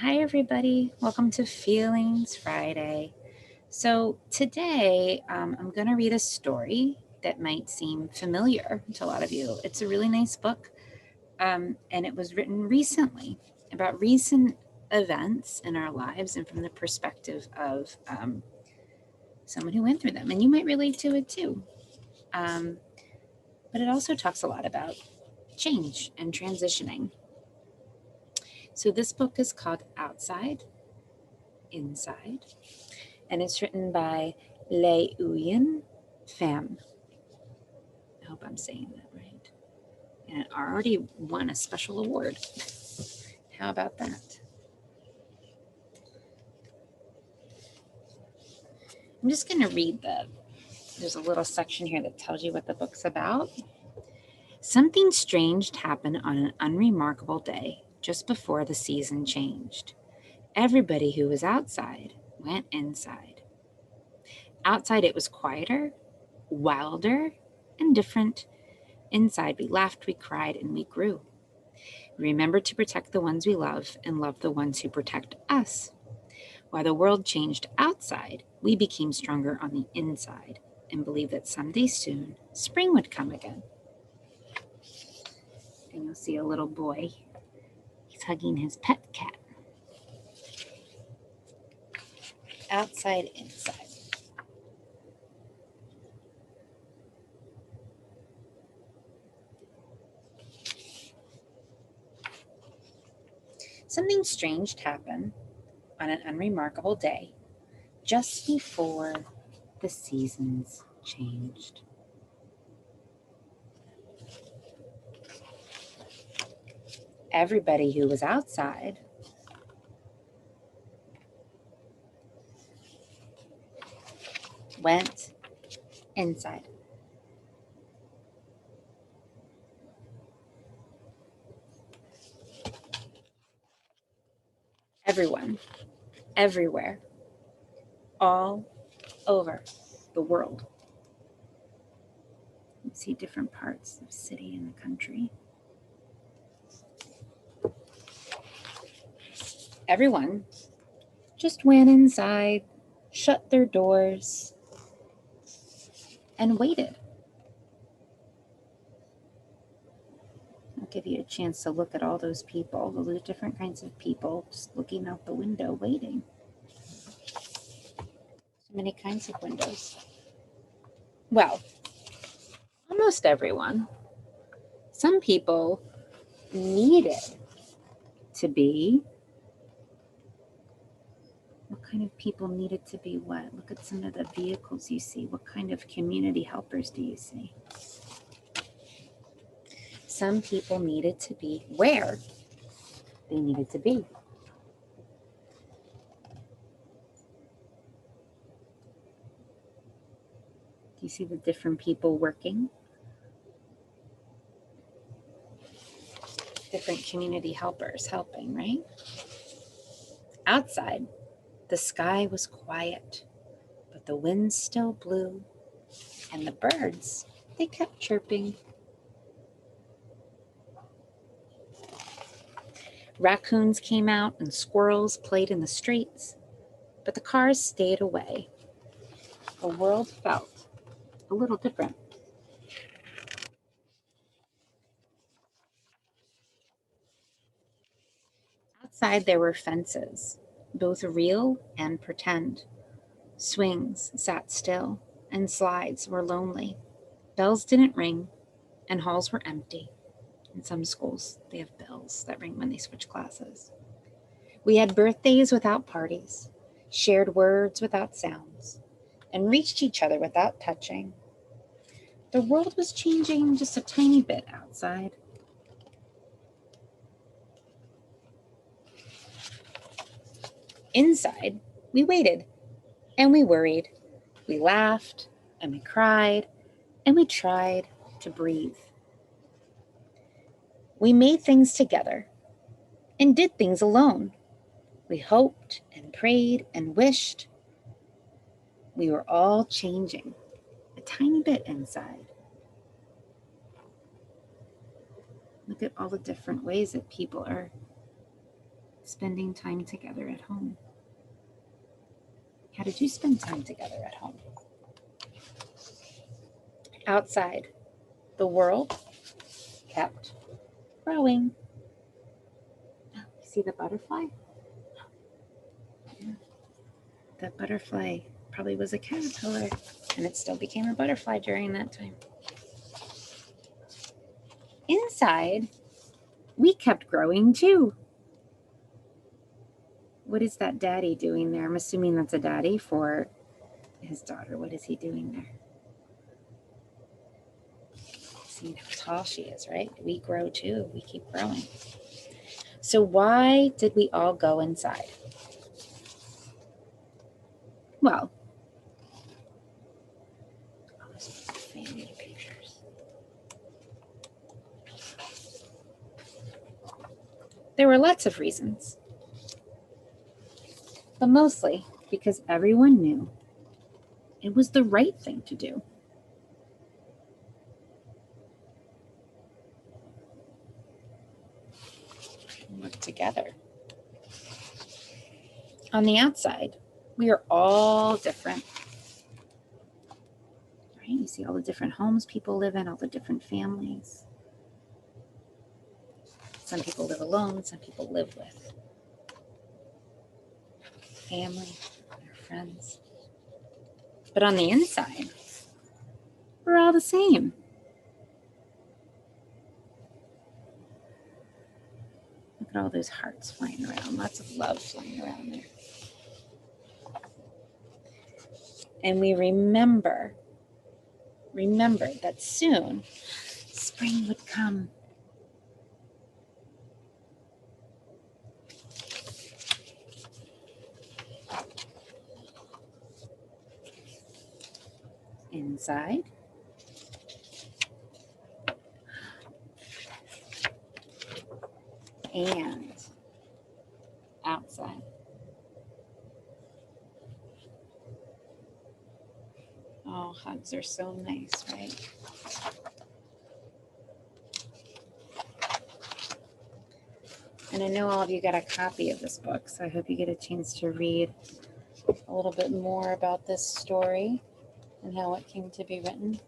Hi, everybody. Welcome to Feelings Friday. So, today I'm going to read a story that might seem familiar to a lot of you. It's a really nice book, and it was written recently about recent events in our lives and from the perspective of someone who went through them. And you might relate to it too. Um, but it also talks a lot about change and transitioning. So, this book is called Outside, Inside, and it's written by LeUyen Pham. I hope I'm saying that right. And it already won a special award. How about that? I'm just going to read there's a little section here that tells you what the book's about. Something strange happened on an unremarkable day just before the season changed. Everybody who was outside went inside. Outside, it was quieter, wilder, and different. Inside, we laughed, we cried, and we grew. Remember to protect the ones we love and love the ones who protect us. While the world changed outside, we became stronger on the inside and believed that someday soon spring would come again. And you'll see a little boy. He's hugging his pet cat. Outside, inside. Something strange happened on an unremarkable day just before the seasons changed. Everybody who was outside went inside. Everyone, everywhere, all over the world. You see different parts of the city and the country. Everyone just went inside, shut their doors, and waited. I'll give you a chance to look at all those people, those different kinds of people just looking out the window, waiting. So many kinds of windows. Well, almost everyone. Some people needed to be. What kind of people needed to be what? Look at some of the vehicles you see. What kind of community helpers do you see? Some people needed to be where they needed to be. Do you see the different people working? Different community helpers helping, right? Outside, the sky was quiet, but the wind still blew, and the birds, they kept chirping. Raccoons came out and squirrels played in the streets, but the cars stayed away. The world felt a little different. Outside, there were fences, both real and pretend. Swings sat still, and slides were lonely. Bells didn't ring, and halls were empty. In some schools, they have bells that ring when they switch classes. We had birthdays without parties, shared words without sounds, and reached each other without touching. The world was changing just a tiny bit outside. Inside, we waited and we worried. We laughed and we cried and we tried to breathe. We made things together and did things alone. We hoped and prayed and wished. We were all changing a tiny bit inside. Look at all the different ways that people are spending time together at home. How did you spend time together at home? Outside, the world kept growing. See the butterfly? Yeah. That butterfly probably was a caterpillar, and it still became a butterfly during that time. Inside, we kept growing too. What is that daddy doing there? I'm assuming that's a daddy for his daughter. What is he doing there? See how tall she is, right? We grow too. We keep growing. So why did we all go inside? Well, family pictures. There were lots of reasons, but mostly because everyone knew it was the right thing to do. Work together. On the outside, we are all different. Right? You see all the different homes people live in, all the different families. Some people live alone, some people live with family, their friends. But on the inside, we're all the same. Look at all those hearts flying around, lots of love flying around there. And we remember that soon spring would come. Inside, and outside. Oh, hugs are so nice, right? And I know all of you got a copy of this book, so I hope you get a chance to read a little bit more about this story and how it came to be written.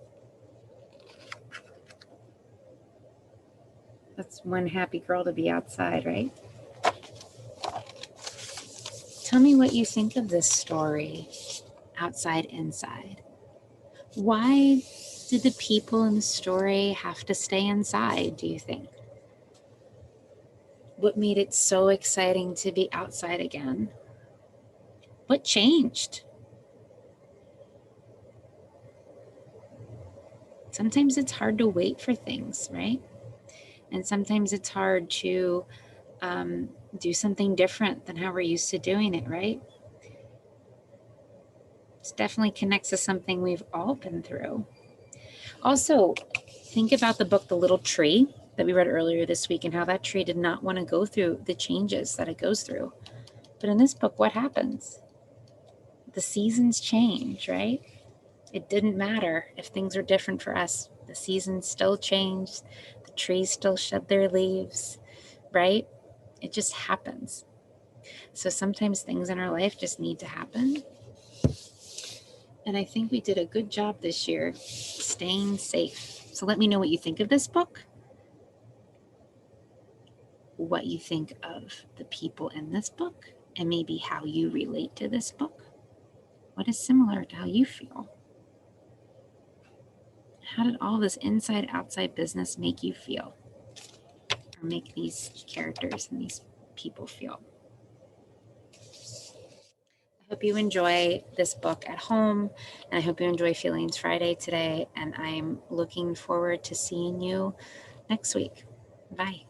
That's one happy girl to be outside, right? Tell me what you think of this story, Outside, Inside. Why did the people in the story have to stay inside, do you think? What made it so exciting to be outside again? What changed? Sometimes it's hard to wait for things, right? And sometimes it's hard to do something different than how we're used to doing it, right? This definitely connects to something we've all been through. Also, think about the book, The Little Tree, that we read earlier this week, and how that tree did not want to go through the changes that it goes through. But in this book, what happens? The seasons change, right? It didn't matter if things were different for us. The seasons still changed. The trees still shed their leaves, right? It just happens. So sometimes things in our life just need to happen. And I think we did a good job this year staying safe. So let me know what you think of this book, what you think of the people in this book, and maybe how you relate to this book. What is similar to how you feel? How did all this inside-outside business make you feel? Or make these characters and these people feel? I hope you enjoy this book at home, and I hope you enjoy Feelings Friday today, and I'm looking forward to seeing you next week. Bye.